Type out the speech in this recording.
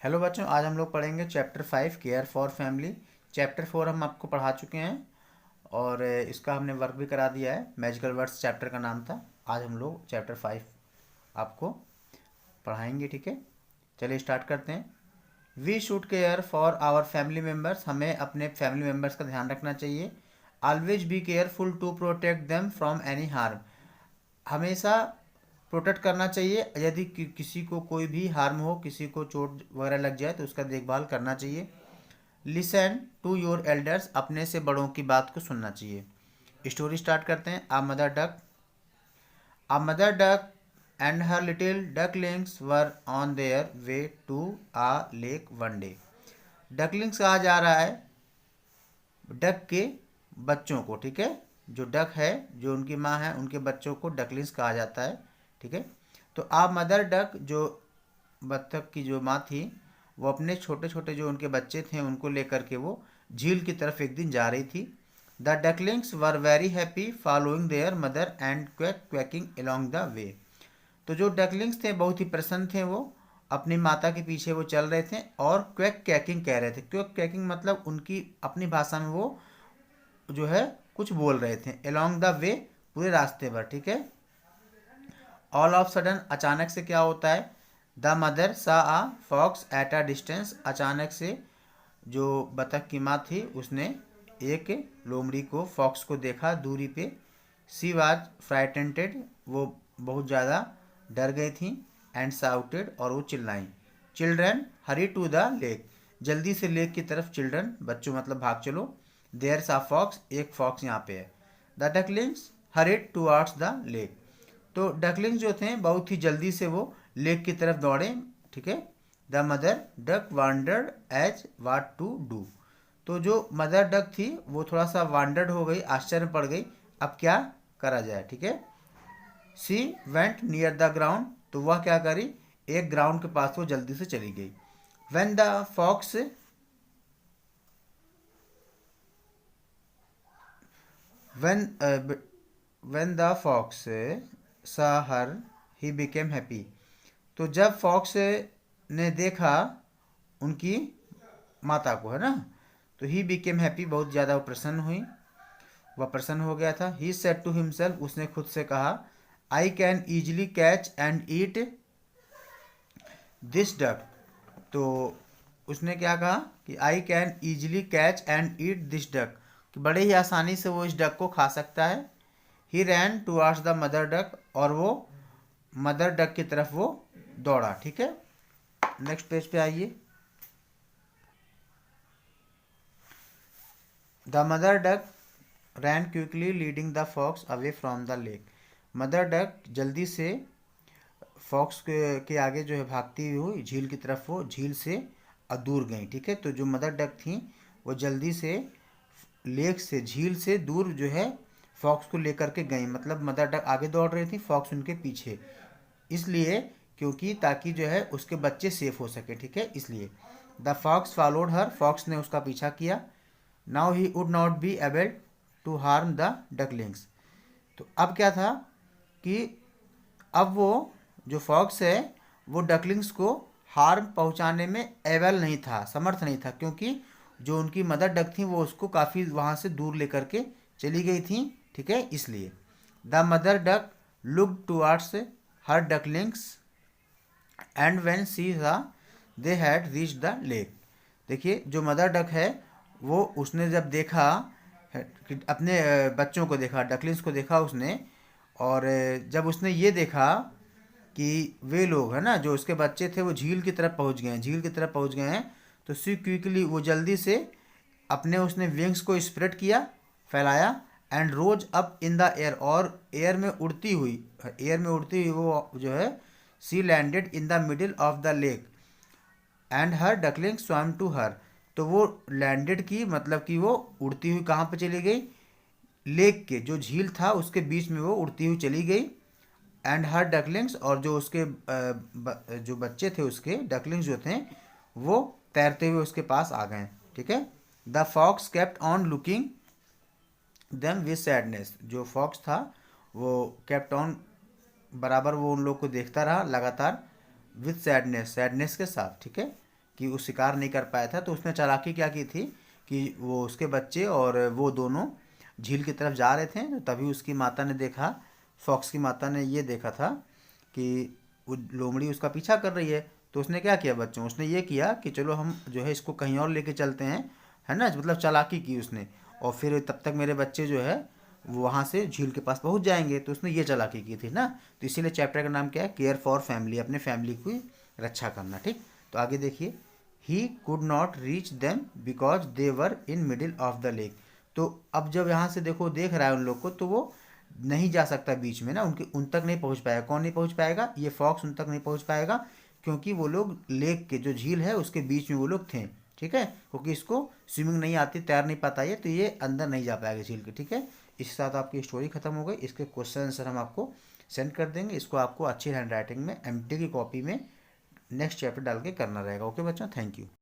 Hello बच्चों, आज हम लोग पढ़ेंगे chapter 5 care for family. Chapter 4 हम आपको पढ़ा चुके हैं और इसका हमने वर्क भी करा दिया है। मैजिकल वर्ड्स चैप्टर का नाम था। आज हम लोग चैप्टर 5 आपको पढ़ाएंगे, ठीक है। चलिए स्टार्ट करते हैं। We should care for our family members. हमें अपने फैमिली मेम्बर्स का ध्यान रखना चाहिए। Always be careful to protect them from any harm. हमेशा प्रोटेक्ट करना चाहिए। यदि किसी को कोई भी हार्म हो, किसी को चोट वगैरह लग जाए तो उसका देखभाल करना चाहिए। Listen to your elders. अपने से बड़ों की बात को सुनना चाहिए। स्टोरी स्टार्ट करते हैं। A mother duck and her little ducklings were on their way to a lake one day. Ducklings कहा जा रहा है डक के बच्चों को, ठीक है। जो डक है, जो उनकी माँ है, उनके बच्चों को डकलिंग्स कहा जाता है, ठीक है। तो आ मदर डक, जो बत्तख की जो माँ थी, वो अपने छोटे छोटे जो उनके बच्चे थे उनको लेकर के वो झील की तरफ एक दिन जा रही थी। The ducklings were very happy following their mother and quack quacking along the way. तो जो डकलिंग्स थे बहुत ही प्रसन्न थे। वो अपनी माता के पीछे वो चल रहे थे और क्वैक क्वैकिंग कह रहे थे। क्वैक क्वैकिंग मतलब उनकी अपनी भाषा में वो जो है कुछ बोल रहे थे। अलोंग द वे, पूरे रास्ते पर, ठीक है। ऑल ऑफ सडन, अचानक से क्या होता है। द मदर सा आ फॉक्स एट अ डिस्टेंस। अचानक से जो बतख की माँ थी उसने एक लोमड़ी को, फॉक्स को देखा दूरी पे। सी वाज फ्राइटेंटेड, वो बहुत ज़्यादा डर गई थी। एंड साउटेड, और वो चिल्लाई। Children hurry to the lake. जल्दी से लेक की तरफ। चिल्ड्रन बच्चों मतलब भाग चलो। देयर सा फॉक्स, एक फॉक्स यहाँ पे है। The ducklings hurried towards the lake. तो डकलिंग्स जो थे बहुत ही जल्दी से वो लेक की तरफ दौड़े, ठीक है। The mother duck wondered as what to do. तो जो मदर डक थी वो थोड़ा सा वांडर्ड हो गई, आश्चर्य में पड़ गई, अब क्या करा जाए, ठीक है। She went near the ground, तो वह क्या करी, एक ग्राउंड के पास वो जल्दी से चली गई। When the fox when when the fox saw her he became happy. तो जब फॉक्स ने देखा उनकी माता को, है ना, तो ही बिकेम हैप्पी, बहुत ज़्यादा वो प्रसन्न हुई, वह प्रसन्न हो गया था। ही सेड टू हिमसेल्फ, उसने खुद से कहा, I can easily catch and eat this duck. तो उसने क्या कहा कि I can easily catch and eat this duck, कि बड़े ही आसानी से वो इस डक को खा सकता है। ही रैन टुवर्ड्स द मदर डक, और वो मदर डक की तरफ वो दौड़ा, ठीक है। नेक्स्ट पेज पे आइए। The mother duck ran quickly leading the fox away from the lake. Mother duck जल्दी से फॉक्स के आगे जो है भागती हुई झील की तरफ वो झील से दूर गई, ठीक है। तो जो मदर डक थी वो जल्दी से लेक से, झील से दूर जो है फॉक्स को लेकर के गई। मतलब मदर डक आगे दौड़ रही थी, फॉक्स उनके पीछे, इसलिए क्योंकि ताकि जो है उसके बच्चे सेफ हो सके, ठीक है, इसलिए। The fox followed her, fox ने उसका पीछा किया। Now he would not be able to harm the ducklings. तो अब क्या था कि अब वो जो फॉक्स है वो डकलिंग्स को हार्म पहुंचाने में एबल नहीं था, समर्थ नहीं था, क्योंकि जो उनकी मदर डक थी वो उसको काफ़ी वहाँ से दूर लेकर के चली गई थी, ठीक है, इसलिए। The mother duck look towards her ducklings and when she saw they had reach the lake. देखिए जो मदर डक है वो, उसने जब देखा कि अपने बच्चों को देखा, डकलिंग्स को देखा उसने, और जब उसने ये देखा कि वे लोग है ना, जो उसके बच्चे थे वो झील की तरफ पहुंच गए हैं, झील की तरफ पहुंच गए हैं, तो सी क्विकली, वो जल्दी से अपने उसने विंग्स को स्प्रेड किया, फैलाया। And rose up in the air, और एयर में उड़ती हुई वो जो है she landed in the middle of the lake and her duckling swam to her. तो वो लैंडेड की मतलब कि वो उड़ती हुई कहाँ पे चली गई, लेक के जो झील था उसके बीच में वो उड़ती हुई चली गई। एंड हर डकलिंग्स, और जो उसके जो बच्चे थे उसके डकलिंग्स जो थे वो तैरते हुए उसके पास आ गए, ठीक है। The fox kept on looking them with sadness. जो फॉक्स था वो केप्ट ऑन, बराबर वो उन लोग को देखता रहा लगातार, विद सैडनेस, सैडनेस के साथ, ठीक है। कि वो शिकार नहीं कर पाया था, तो उसने चालाकी क्या की थी कि वो उसके बच्चे और वो दोनों झील की तरफ जा रहे थे, तो तभी उसकी माता ने देखा, फॉक्स की माता ने ये देखा था कि वो लोमड़ी उसका पीछा कर रही है। तो उसने क्या किया बच्चों, उसने ये किया कि चलो हम जो है इसको कहीं और लेके चलते हैं, है ना, मतलब चालाकी की उसने। और फिर तब तक मेरे बच्चे जो है वो वहाँ से झील के पास पहुँच जाएंगे, तो उसने ये चालाकी की थी ना। तो इसीलिए चैप्टर का नाम क्या है, केयर फॉर फैमिली, अपने फैमिली की रक्षा करना। ठीक, तो आगे देखिए, he could not reach them because they were in middle of the lake. तो अब जब यहाँ से देखो देख रहा है उन लोग को, तो वो नहीं जा सकता बीच में ना, उनके उन तक नहीं पहुँच पाएगा। कौन नहीं पहुँच पाएगा, ये फॉक्स उन तक नहीं पहुँच पाएगा, क्योंकि वो लोग लेक के जो झील है उसके बीच में वो लोग थे। ठीक है, क्योंकि इसको स्विमिंग नहीं आती, तैर नहीं पाता ये, तो ये अंदर नहीं जा पाएगा झील के। ठीक है, इसके साथ आपकी स्टोरी खत्म हो गई। इसके क्वेश्चन आंसर हम आपको सेंड कर देंगे, इसको आपको अच्छी हैंड राइटिंग में एमटी की कॉपी में नेक्स्ट चैप्टर डाल के करना रहेगा। ओके बच्चों, थैंक यू।